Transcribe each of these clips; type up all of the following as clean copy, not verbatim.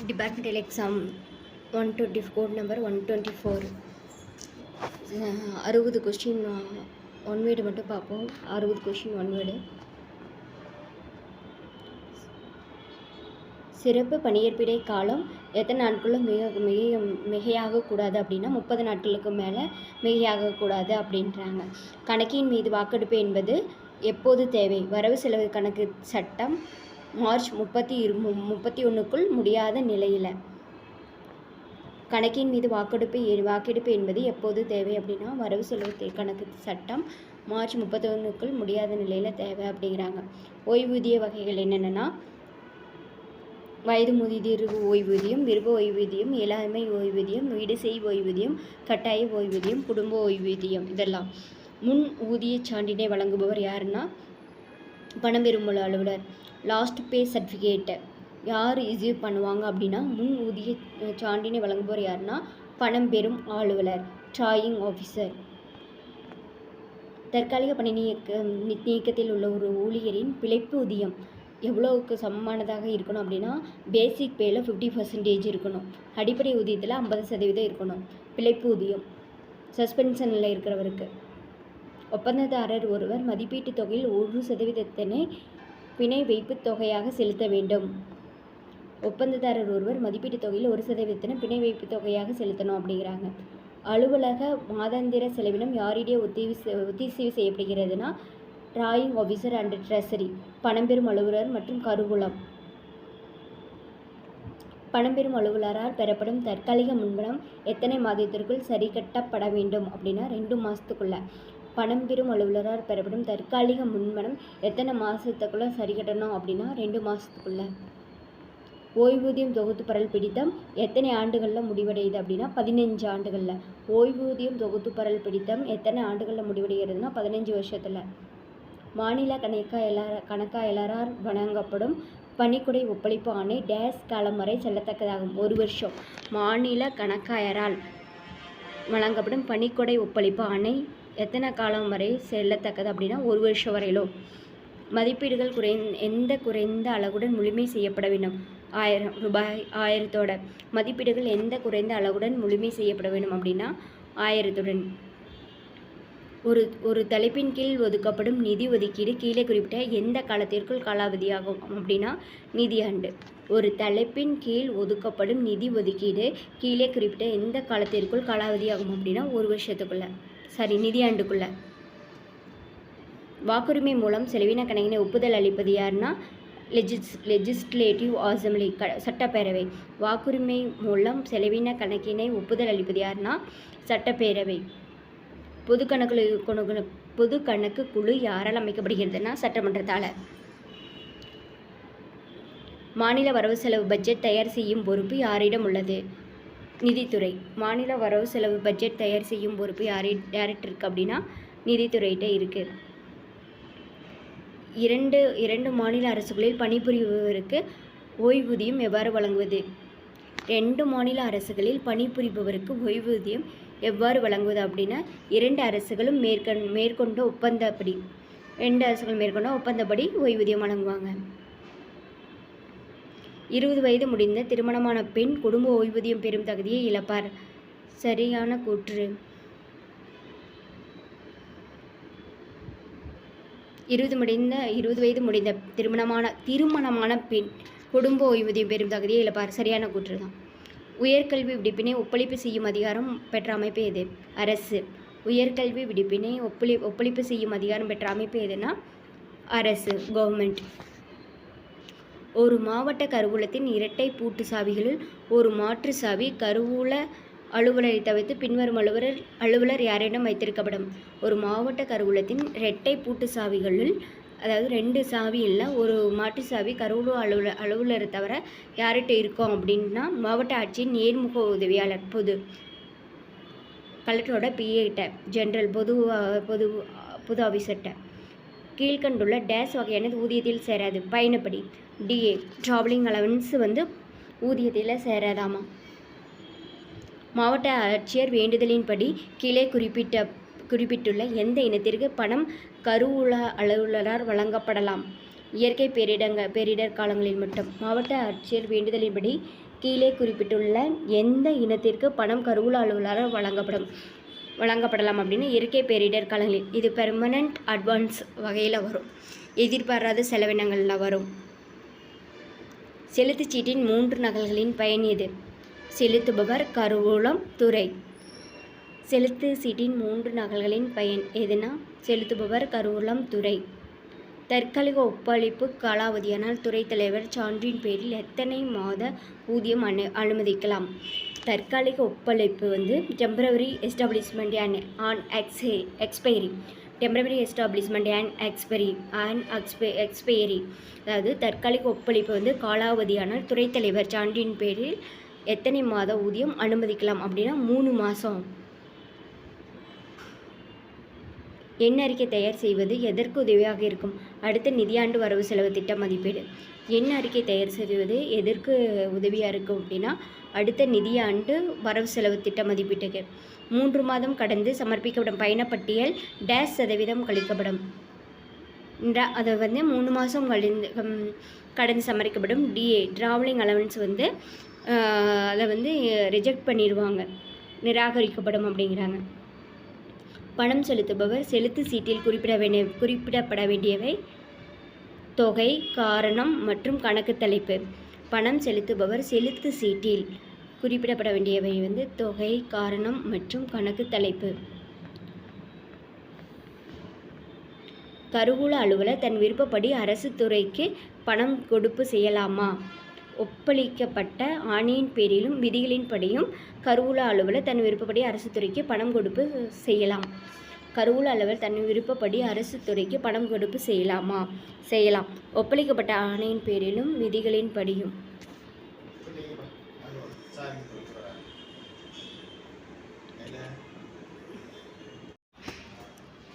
Departmental exam 120 code number 124 60 question one word மட்டும் பார்ப்போம். 60 question one word. சிறப்பு பணியேற்பிடை காலம் எத்தனை நாட்களும் மிகையாகக்கூடாது அப்படின்னா 30 நாட்களுக்கு மேலே மிகையாகக்கூடாது அப்படின்றாங்க. கணக்கின் மீது வாக்கெடுப்பு என்பது எப்போது தேவை? வரவு செலவு கணக்கு சட்டம் மார்ச் 31க்குள் முடியாத நிலையில். கணக்கின் மீது வாக்கெடுப்பு என்பது எப்போது தேவை அப்படின்னா வரவு செலவு கணக்கு சட்டம் மார்ச் 31க்குள் முடியாத நிலையில் தேவை அப்படிங்கிறாங்க. ஓய்வூதிய வகைகள் என்னென்னா வயது முதிர்வு ஓய்வூதியம், விருப்ப ஓய்வூதியம், இளமை ஓய்வூதியம், வீடுசெய் ஓய்வூதியம், கட்டாய ஓய்வூதியம், குடும்ப ஓய்வூதியம். இதெல்லாம் முன் ஊதிய சான்றினை வழங்குபவர் யாருன்னா பணம் பெறும் அலுவலர். லாஸ்ட் பே சர்டிஃபிகேட்டை யார் இஸ்யூ பண்ணுவாங்க அப்படின்னா முன் ஊதிய சான்றினை வழங்குபவர் யாருன்னா பணம் பெறும் அலுவலர், ட்ராயிங் ஆஃபீஸர். தற்காலிக பணி நீக்கத்தில் உள்ள ஒரு ஊழியரின் பிழைப்பு ஊதியம் எவ்வளோவுக்கு சமமானதாக இருக்கணும் அப்படின்னா பேசிக் பேயில் 50% இருக்கணும், அடிப்படை ஊதியத்தில் 50% இருக்கணும். பிழைப்பு ஊதியம் சஸ்பென்ஷனில் இருக்கிறவருக்கு. ஒப்பந்ததாரர் ஒருவர் மதிப்பீட்டு தொகையில் 1% பிணை வைப்பு தொகையாக செலுத்த வேண்டும். ஒப்பந்ததாரர் ஒருவர் மதிப்பீட்டு தொகையில் 1% பிணை வைப்பு தொகையாக செலுத்தணும் அப்படிங்கிறாங்க. அலுவலக மாதாந்திர செலவினம் யாரிடையே ஒத்திசைவு செய்யப்படுகிறதுனா டிராயிங் ஆஃபீஸர் அண்ட் ட்ரெஸரி, பணம்பெறும் அலுவலர் மற்றும் கருவூலம். பணம்பெறும் அலுவலரால் பெறப்படும் தற்காலிக முன்பணம் எத்தனை மாதத்திற்குள் சரி கட்டப்பட வேண்டும் அப்படின்னா 2 மாதத்துக்குள்ள. பணம்பெறும் அலுவலரால் பெறப்படும் தற்காலிக முன்பணம் எத்தனை மாதத்துக்குள்ளே சரி கட்டணும் அப்படின்னா 2 மாதத்துக்குள்ள. ஓய்வூதியம் தொகுத்து பரல் பிடித்தம் எத்தனை ஆண்டுகளில் முடிவடையுது அப்படின்னா 15 ஆண்டுகளில். ஓய்வூதியம் தொகுத்து பரல் பிடித்தம் எத்தனை ஆண்டுகளில் முடிவடைகிறதுனா 15 வருஷத்தில். மாநில கணக்காயலரால் வழங்கப்படும் பணிக்குடை ஒப்பளிப்பு ஆணை டேஸ் காலம் வரை செல்லத்தக்கதாகும். 1 வருஷம். மாநில கணக்காயரால் வழங்கப்படும் பணிக்கொடை ஒப்பளிப்பு ஆணை எத்தனை காலம் வரை செல்லத்தக்கது அப்படின்னா 1 வருஷம் வரையிலும். மதிப்பீடுகள் எந்த குறைந்த அளவுடன் முழுமை செய்யப்பட வேண்டும்? 1000 ரூபாய். 1000 மதிப்பீடுகள் எந்த குறைந்த அளவுடன் முழுமை செய்யப்பட வேண்டும் அப்படின்னா 1000. ஒரு தலைப்பின் கீழ் ஒதுக்கப்படும் நிதி ஒதுக்கீடு கீழே குறிப்பிட்ட எந்த காலத்திற்குள் காலாவதியாகும் அப்படின்னா நிதியாண்டு. ஒரு தலைப்பின் கீழ் ஒதுக்கப்படும் நிதி ஒதுக்கீடு கீழே குறிப்பிட்ட எந்த காலத்திற்குள் காலாவதியாகும் அப்படின்னா 1 வருஷத்துக்குள்ள, நிதியாண்டுக்குள்ள. வாக்குரிமை மூலம் செலவின கணக்கினை ஒப்புதல் அளிப்பது யாருன்னா லெஜிஸ்லேட்டிவ் அசம்பிளி, சட்டப்பேரவை. வாக்குரிமை மூலம் செலவின கணக்கினை ஒப்புதல் அளிப்பது யாருன்னா சட்டப்பேரவை. பொது கணக்கு குழு யாரால் அமைக்கப்படுகிறதுனா சட்டமன்றத்தால். மாநில வரவு செலவு பட்ஜெட் தயார் செய்யும் பொறுப்பு யாரிடம் உள்ளது? நிதித்துறை. மாநில வரவு செலவு பட்ஜெட் தயார் செய்யும் பொறுப்பு யார்கிட்ட இருக்குது அப்படின்னா நிதித்துறைகிட்ட இருக்குது. இரண்டு மாநில அரசுகளில் பணிபுரிபவருக்கு ஓய்வூதியம் எவ்வாறு வழங்குவது? 2 மாநில அரசுகளில் பணிபுரிபவருக்கு ஓய்வூதியம் எவ்வாறு வழங்குவது அப்படின்னா 2 அரசுகளும் மேற்கொண்ட ஒப்பந்தப்படி 2 அரசுகள் மேற்கொண்ட ஒப்பந்தப்படி ஓய்வூதியம் வழங்குவாங்க. 20 வயது முடிந்த திருமணமான பெண் குடும்ப ஓய்வூதியம் பெறும் தகுதியை இழப்பார். சரியான கூற்று. 20 வயது முடிந்த திருமணமான பெண் குடும்ப ஓய்வூதியம் பெறும் தகுதியை இழப்பார். சரியான கூற்று தான். உயர்கல்வி விடுப்பினை ஒப்பளிப்பு செய்யும் அதிகாரம் பெற்ற அமைப்பு எது? அரசு. உயர்கல்வி விடுப்பினை ஒப்பளிப்பு செய்யும் அதிகாரம் பெற்ற அமைப்பு எதுனா அரசு, கவர்மெண்ட். ஒரு மாவட்ட கருவூலத்தின் இரட்டை பூட்டு சாவிகளில் ஒரு மாற்று சாவி கருவூல அலுவலரை தவிர்த்து பின்வரும் அலுவலர் யாரிடம் வைத்திருக்கப்படும்? ஒரு மாவட்ட கருவூலத்தின் இரட்டை பூட்டு சாவிகளில், அதாவது 2 சாவி இல்லை, ஒரு மாற்று சாவி கருவூல அலுவலரை தவிர யார்கிட்ட இருக்கோம் அப்படின்னா மாவட்ட ஆட்சியின் நேர்முக உதவியாளர், கலெக்டரோட பிஏகிட்ட, ஜெனரல் பொது ஆஃபீஸர்கிட்ட. கீழ்கண்டுள்ள டேஸ் வகையானது ஊதியத்தில் சேராது. பயணப்படி, டிஏ, ட்ராவலிங் அலவன்ஸ் ஊதியத்தில் சேராதாமா. மாவட்ட ஆட்சியர் வேண்டுதலின்படி கீழே குறிப்பிட்டுள்ள எந்த இனத்திற்கு பணம் கருவூல அலுவலரால் வழங்கப்படலாம்? இயற்கை பேரிடர் காலங்களில் மட்டும். மாவட்ட ஆட்சியர் வேண்டுதலின்படி கீழே குறிப்பிட்டுள்ள எந்த இனத்திற்கு பணம் கருவூல அலுவலரால் வழங்கப்படலாம் அப்படின்னு இயற்கை பேரிடர் காலங்களில். இது பெர்மனண்ட் அட்வான்ஸ் வகையில் வரும். எதிர்பாராத செலவினங்களில் வரும். செலுத்துச் சீட்டின் 3 நகல்களின் பயன் எது? செலுத்துபவர், கருவூலம், துறை. செலுத்து சீட்டின் 3 நகல்களின் பயன் எதுனா செலுத்துபவர், கருவூலம், துறை. தற்காலிக ஒப்பளிப்பு காலாவதியானால் துறை தலைவர் சான்றின் பேரில் எத்தனை மாத ஊதியம் அனுமதிக்கலாம்? தற்காலிக ஒப்பளிப்பு temporary establishment on expiry. Temporary establishment and expiry. அதாவது தற்காலிக ஒப்பளிப்பு காலாவதியானால் துறை தலைவர் சான்றின் பேரில் எத்தனை மாத ஊதியம் அனுமதிக்கலாம் அப்படின்னா 3 மாதம். எண் அறிக்கை தயார் செய்வது எதற்கு உதவியாக இருக்கும்? அடுத்த நிதியாண்டு வரவு செலவு திட்ட மதிப்பீடு. எண் அறிக்கை தயார் செய்வது எதற்கு உதவியாக இருக்கும் அப்படின்னா அடுத்த நிதியாண்டு வரவு செலவு திட்ட மதிப்பீட்டுக்கு. 3 மாதம் கடந்து சமர்ப்பிக்கப்படும் பயணப்பட்டியல் %% கழிக்கப்படும். அதை 3 மாதம் கடந்து சமர்ப்பிக்கப்படும் டிராவலிங் அலவன்ஸ் அதை ரிஜெக்ட் பண்ணிடுவாங்க, நிராகரிக்கப்படும் அப்படிங்கிறாங்க. பணம் செலுத்துபவர் செலுத்து சீட்டில் குறிப்பிடப்பட வேண்டியவை தொகை, காரணம் மற்றும் கணக்கு தலைப்பு. பணம் செலுத்துபவர் செலுத்து சீட்டில் குறிப்பிடப்பட வேண்டியவை தொகை, காரணம் மற்றும் கணக்கு தலைப்பு. கருவூல அலுவலர் தன் விருப்பப்படி அரசு துறைக்கு பணம் கொடுப்பு செய்யலாமா? ஒப்பளிக்கப்பட்ட ஆணையின் பேரிலும் விதிகளின்படியும் கருவூல அலுவலர் தன் விருப்பப்படி அரசு துறைக்கு பணம் கொடுப்பு செய்யலாம். கருவூல அலுவலர் தன் விருப்பப்படி அரசு துறைக்கு பணம் கொடுப்பு செய்யலாமா? செய்யலாம். ஒப்பளிக்கப்பட்ட ஆணையின் பேரிலும் விதிகளின்படியும்.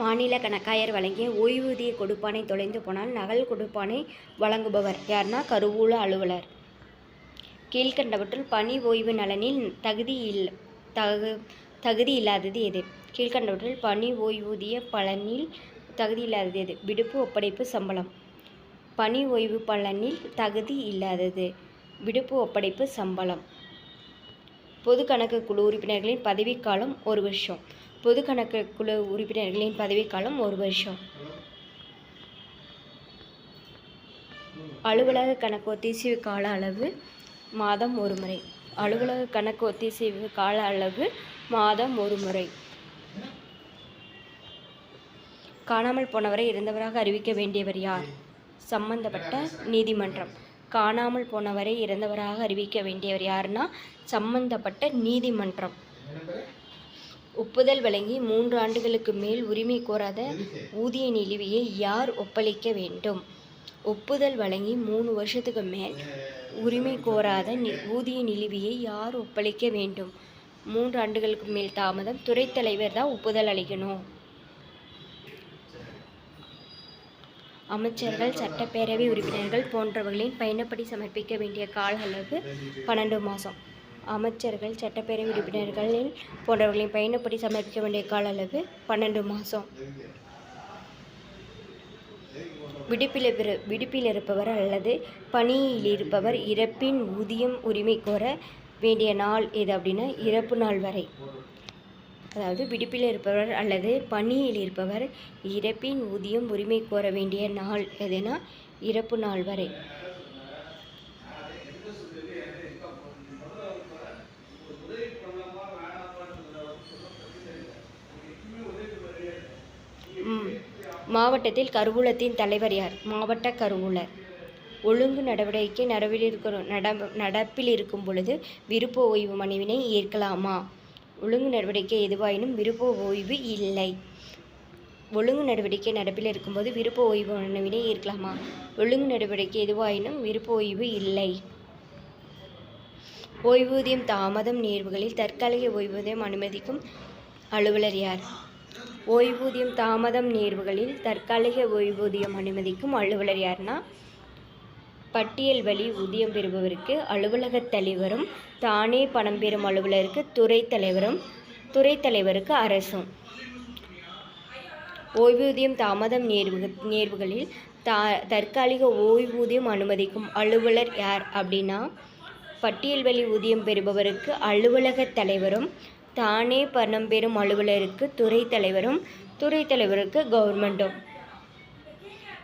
மாநில கணக்காயர் வழங்கிய ஓய்வூதிய கொடுப்பானை தொலைந்து போனால் நகல் கொடுப்பானை வழங்குபவர் யார்னா கருவூல அலுவலர். கீழ்கண்டவற்றுள் பணி ஓய்வு நலனில் தகுதி இல்லாதது எது? கீழ்கண்டவற்றில் பணி ஓய்வூதிய பலனில் தகுதி இல்லாதது எது? விடுப்பு, ஒப்படைப்பு, சம்பளம். பணி ஓய்வு பலனில் தகுதி இல்லாதது விடுப்பு, ஒப்படைப்பு, சம்பளம். பொது கணக்கு குழு உறுப்பினர்களின் பதவிக்காலம் 1 வருஷம். பொது கணக்கு குழு உறுப்பினர்களின் பதவிக்காலம் 1 வருஷம். அலுவலக கணக்கு ஒத்திசைவு கால அளவு மாதம் 1 முறை. அலுவலக கணக்கு ஒத்திசைவு கால அளவு மாதம் 1 முறை. காணாமல் போனவரை இறந்தவராக அறிவிக்க வேண்டியவர் யார்? சம்பந்தப்பட்ட நீதிமன்றம். காணாமல் போனவரை இறந்தவராக அறிவிக்க வேண்டியவர் யாருன்னா சம்பந்தப்பட்ட நீதிமன்றம். ஒப்புதல் வழங்கி 3 ஆண்டுகளுக்கு மேல் உரிமை கோராத ஊதிய நிலுவையை யார் ஒப்பளிக்க வேண்டும்? ஒப்புதல் வழங்கி 3 வருஷத்துக்கு மேல் உரிமை கோராத ஊதிய நிலுவையை யார் ஒப்பளிக்க வேண்டும்? 3 ஆண்டுகளுக்கு மேல் தாமதம் துறை தலைவர் தான் ஒப்புதல் அளிக்கணும். அமைச்சர்கள், சட்டப்பேரவை உறுப்பினர்கள் போன்றவர்களின் பயணப்படி சமர்ப்பிக்க வேண்டிய கால அளவு 12 மாதம். அமைச்சர்கள், சட்டப்பேரவை உறுப்பினர்கள் போன்றவர்களின் பயணப்படி சமர்ப்பிக்க வேண்டிய கால அளவு 12 மாதம். விடுப்பில் இருப்பவர் அல்லது பணியில் இருப்பவர் இறப்பின் ஊதியம் உரிமை கோர வேண்டிய நாள் எது அப்படின்னா இறப்பு நாள் வரை. அதாவது விடுப்பில் இருப்பவர் அல்லது பணியில் இருப்பவர் இறப்பின் ஊதியம் உரிமை கோர வேண்டிய நாள் எதுனா இறப்பு நாள் வரை. மாவட்டத்தில் கருவூலத்தின் தலைவர் யார்? மாவட்ட கருவூலர். ஒழுங்கு நடவடிக்கை நடப்பில் இருக்கும் பொழுது விருப்ப ஓய்வு மனுவினை ஏற்கலாமா? ஒழுங்கு நடவடிக்கை எதுவாயினும் விருப்ப ஓய்வு இல்லை. ஒழுங்கு நடவடிக்கை நடப்பில் இருக்கும்போது விருப்ப ஓய்வு மனுவினை ஏற்கலாமா? ஒழுங்கு நடவடிக்கை எதுவாயினும் விருப்ப ஓய்வு இல்லை. ஓய்வூதியம் தாமதம் நேர்வுகளில் தற்காலிக ஓய்வூதியம் அனுமதிக்கும் அலுவலர் யார்? ஓய்வூதியம் தாமதம் நேர்வுகளில் தற்காலிக ஓய்வூதியம் அனுமதிக்கும் அலுவலர் யார்னா பட்டியல் வழி ஊதியம் பெறுபவருக்கு அலுவலகத் தலைவரும், தானே பணம் பெறும் அலுவலருக்கு துறை தலைவரும், துறை தலைவருக்கு அரசும். ஓய்வூதியம் தாமதம் நேர்வுகளில் தற்காலிக ஓய்வூதியம் அனுமதிக்கும் அலுவலர் யார் அப்படின்னா, பட்டியல் வழி ஊதியம் பெறுபவருக்கு அலுவலக தலைவரும், தானே பணம் பெறும் அலுவலருக்கு துறை தலைவரும், துறை தலைவருக்கு கவர்மெண்ட்டும்.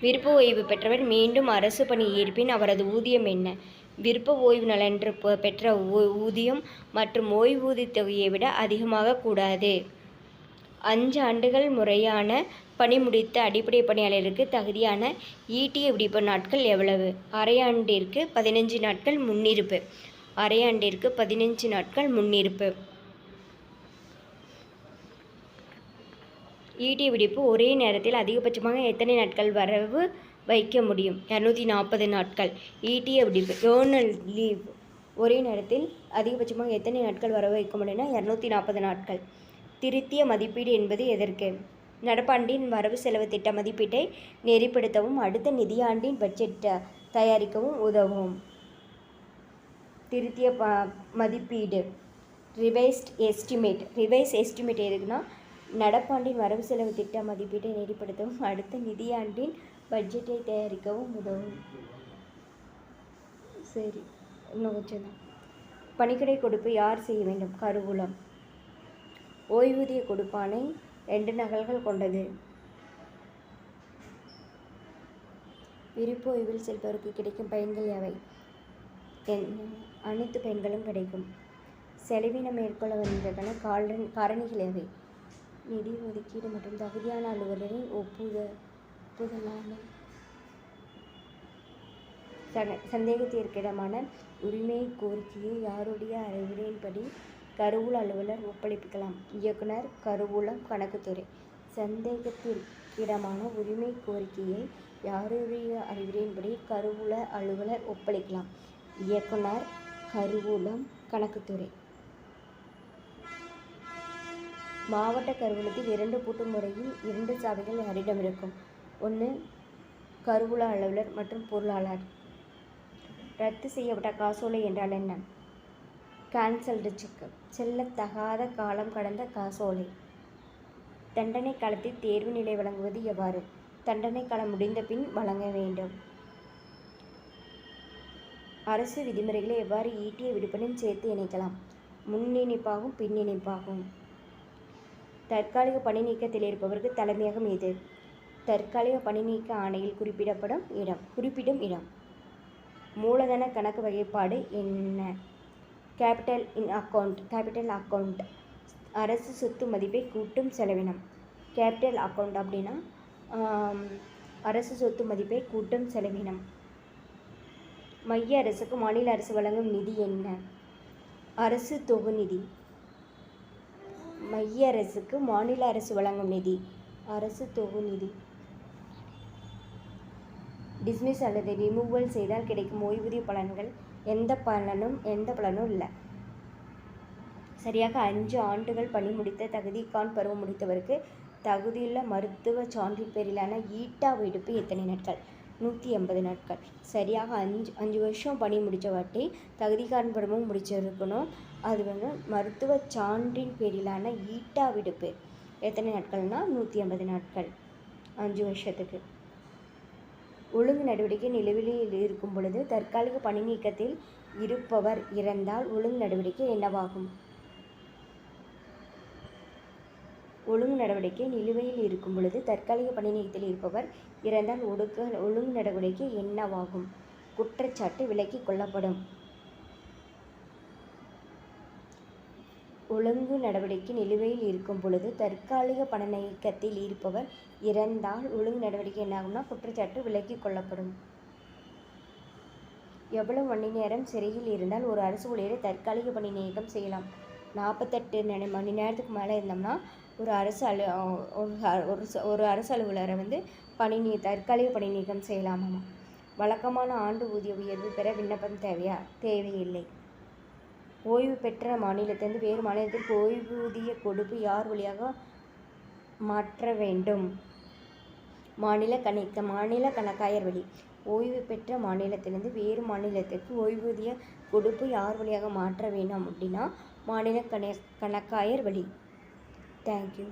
விருப்ப ஓய்வு பெற்றவர் மீண்டும் அரசு பணி ஏற்பின் அவரது ஊதியம் என்ன? விருப்ப ஓய்வு நலன்று பெற்ற ஊதியம் மற்றும் ஓய்வூதிய தொகையை விட அதிகமாக கூடாது. 5 ஆண்டுகள் முறையான பணி முடித்த அடிப்படை பணியாளருக்கு தகுதியான ஈட்டிய விடுப்பு நாட்கள் எவ்வளவு? அரையாண்டிற்கு 15 நாட்கள் முன்னிருப்பு. அரையாண்டிற்கு 15 நாட்கள் முன்னிருப்பு. ஈட்டிய விடுப்பு ஒரே நேரத்தில் அதிகபட்சமாக எத்தனை நாட்கள் வரவு வைக்க முடியும்? 240 நாட்கள். ஈட்டிய விடுப்பு ஏர்னல் லீவ் ஒரே நேரத்தில் அதிகபட்சமாக எத்தனை நாட்கள் வரவு வைக்க முடியும்னா 240 நாட்கள். திருத்திய மதிப்பீடு என்பது எதற்கு? நடப்பாண்டின் வரவு செலவு திட்ட மதிப்பீட்டை நெறிப்படுத்தவும் அடுத்த நிதியாண்டின் பட்ஜெட் தயாரிக்கவும் உதவும். திருத்திய மதிப்பீடு ரிவைஸ்ட் எஸ்டிமேட். ரிவைஸ் எஸ்டிமேட் எதுக்குன்னா, நடப்பாண்டின் வரவு செலவு திட்ட மதிப்பீட்டை நெறிப்படுத்தவும் அடுத்த நிதியாண்டின் பட்ஜெட்டை தயாரிக்கவும் உதவும். சரி, இன்னும் கொஞ்சம் தான். பணிக்கடை கொடுப்பு யார் செய்ய வேண்டும்? கருவூலம். ஓய்வூதிய கொடுப்பானை 2 நகல்கள் கொண்டது. விருப்ப ஓய்வில் செல்பவருக்கு கிடைக்கும் பயன்கள் யாவை? அனைத்து பயன்களும் கிடைக்கும். செலவினம் மேற்கொள்ள வேண்டியதற்கான காரணிகள் யாவை? நிதி ஒதுக்கீடு மற்றும் தகுதியான அலுவலரின் ஒப்புதலான சந்தேகத்திற்கிடமான உரிமை கோரிக்கையை யாருடைய அறிவுரையின்படி கருவூல அலுவலர் ஒப்படைக்கலாம்? இயக்குனர், கருவூலம், கணக்குத்துறை. சந்தேகத்திற்கிடமான உரிமை கோரிக்கையை யாருடைய அறிவுரையின்படி கருவூல அலுவலர் ஒப்படைக்கலாம்? இயக்குனர், கருவூலம், கணக்குத்துறை. மாவட்ட கருவூலத்தில் 2 பூட்டு முறையில் 2 சாவிகள் யாரிடம் இருக்கும்? 1 கருவூல அலுவலர் மற்றும் பொருளாளர். ரத்து செய்யப்பட்ட காசோலை என்றால் என்ன? Cancelled check. செல்லத்தகாத காலம் கடந்த காசோலை. தண்டனை காலத்தில் தேர்வு நிலை வழங்குவது எவ்வாறு? தண்டனை காலம் முடிந்த பின் வழங்க வேண்டும். அரசு விதிமுறைகளை எவ்வாறு ஈட்டிய விடுப்புடன் சேர்த்து இணைக்கலாம்? முன்னிணைப்பாகும், பின்னிணைப்பாகும். தற்காலிக பணி நீக்கத்தில் இருப்பவருக்கு தலைமையகம் எது? தற்காலிக பணி நீக்க ஆணையில் குறிப்பிடும் இடம். மூலதன கணக்கு வகைப்பாடு என்ன? Capital account. அரசு சொத்து மதிப்பை கூட்டும் செலவினம். கேபிட்டல் அக்கவுண்ட் அப்படின்னா அரசு சொத்து மதிப்பை கூட்டும் செலவினம். மைய அரசுக்கு மாநில அரசு வழங்கும் நிதி என்ன? அரசு தொகுநிதி. மைய அரசுக்கு மாநில அரசு வழங்கும் நிதி அரசு தொகுநிதி. டிஸ்மிஸ் அல்லது ரிமூவல் செய்தால் கிடைக்கும் ஓய்வூதிய பலன்கள் எந்த பலனும் இல்லை. சரியாக 5 ஆண்டுகள் பணி முடித்த தகுதிகான் பருவம் முடித்தவருக்கு தகுதியுள்ள மருத்துவ சான்றின் பேரிலான ஈட்டா விடுப்பு எத்தனை நாட்கள்? 180 நாட்கள். சரியாக 5 வருஷம் பணி முடித்த வாட்டி தகுதிகான் பருவம் முடிச்சிருக்கணும். அது மருத்துவ சான்றின் பேரிலான ஈட்டா விடுப்பு எத்தனை நாட்கள்னா 180 நாட்கள் 5 வருஷத்துக்கு. ஒழுங்கு நடவடிக்கை நிலுவையில் இருக்கும் பொழுது தற்காலிக பணி நீக்கத்தில் இருப்பவர் இறந்தால் ஒழுங்கு நடவடிக்கை என்னவாகும்? ஒழுங்கு நடவடிக்கை நிலுவையில் இருக்கும் பொழுது தற்காலிக பணி நீக்கத்தில் இருப்பவர் இறந்தால் ஒழுங்கு நடவடிக்கை என்னவாகும்? குற்றச்சாட்டு விலக்கிக் கொள்ளப்படும். ஒழுங்கு நடவடிக்கை நிலுவையில் இருக்கும் பொழுது தற்காலிக பணி நீக்கத்தில் இருப்பவர் இறந்தால் ஒழுங்கு நடவடிக்கை என்னாகும்னா குற்றச்சாட்டு விலக்கிக் கொள்ளப்படும். எவ்வளவு மணி நேரம் சிறையில் இருந்தால் ஒரு அரசு ஊழியரை தற்காலிக பணி நீக்கம் செய்யலாம்? 48 மணி நேரத்துக்கு மேலே இருந்தோம்னா ஒரு அரசு அலுவலரை தற்காலிக பணி நீக்கம் செய்யலாமா? வழக்கமான ஆண்டு ஊதிய உயர்வு பெற விண்ணப்பம் தேவையா? தேவையில்லை. ஓய்வு பெற்ற மாநிலத்திலிருந்து வேறு மாநிலத்திற்கு ஓய்வூதிய கொடுப்பு யார் வழியாக மாற்ற வேண்டும்? மாநில கணக்காயர் வழி. ஓய்வு பெற்ற மாநிலத்திலிருந்து வேறு மாநிலத்திற்கு ஓய்வூதிய கொடுப்பு யார் வழியாக மாற்ற வேண்டும் அப்படின்னா மாநில கணக்காயர் வழி. தேங்க்யூ.